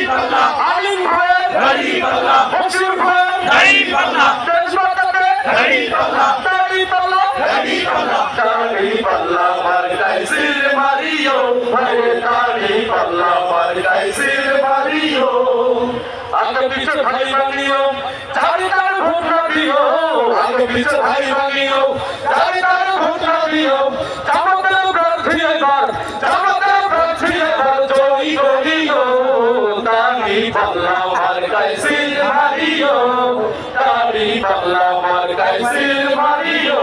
পাল্লা আলিম ভাইয়ের দাড়ি পাল্লা বশির ভাইয়ের দাড়ি পাল্লা দেশ বাঁচাতে দাড়ি পাল্লা দাড়ি পাল্লা দাড়ি পাল্লা দাড়ি পাল্লা মার্কায় সিল মারিও ভাইরে দাড়ি পাল্লা মার্কায় সিল মারিও আগে পিছে ভাই বানিও চারিদার ভোট না দিও আগে পিছে ভাই বানিও চারিদার ভোট না দিও জামাতের প্রার্থী এবার জামাতের প্রার্থী এবার জয় করিও দাড়ি পাল্লা মার্কায় সিল মারিও দাড়ি পাল্লা মার্কায় সিল মারিও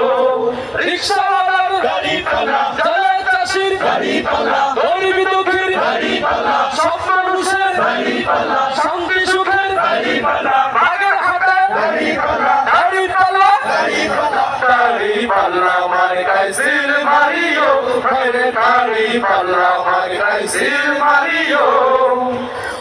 রিকশাওয়ালার দাড়ি পাল্লা জেলে চাষির দাড়ি পাল্লা গরিব দুঃখীর দাড়ি পাল্লা সব মানুষের দাড়ি পাল্লা শান্তি সুখের দাড়ি পাল্লা আগের হাতে দাড়ি পাল্লা দাড়ি পাল্লা দাড়ি পাল্লা দাড়ি পাল্লা মার্কায় সিল মারিও ভাইরে দাড়ি পাল্লা মার্কায় সিল মারিও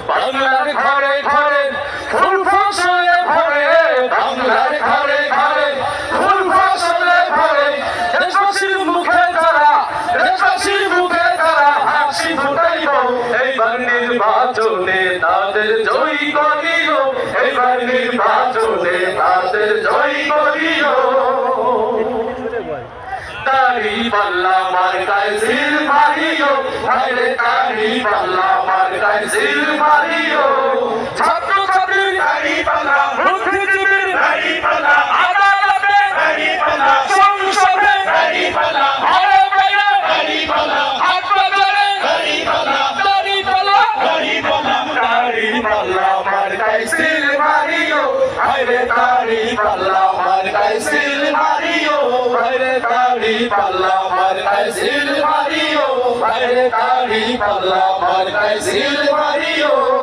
বাংলার ঘরে ঘরে ফুল ফসলে ভরে বাংলার ঘরে ঘরে ফুল ফসলে ভরে দেশবাসীর মুখে তারা দেশবাসীর মুখে তারা হাসি ফুটাইব এইবার নির্বাচনে তাদের জয়ী করিও এইবার নির্বাচনে তাদের জয়ী করিও দাড়ি পাল্লা মার্কায় সিল মারিও ভাইরে দাড়ি পাল্লা মার্কায় সিল মারিও ছাত্র ছাত্রীর দাড়ি পাল্লা বুদ্ধিজীবীর দাড়ি পাল্লা আদালতে দাড়ি পাল্লা সংসদে দাড়ি পাল্লা ঘরে বাইরে দাড়ি পাল্লা হাট বাজারে দাড়ি পাল্লা দাড়ি পাল্লা দাড়ি পাল্লা দাড়ি পাল্লা মার্কায় সিল মারিও ভাইরে দাড়ি পাল্লা মার্কায় সিল মারিও ভাইরে দাড়ি পাল্লা মার্কায় সিল মারিও ভাইরে দাড়ি পাল্লা মার্কায় সিল মারিও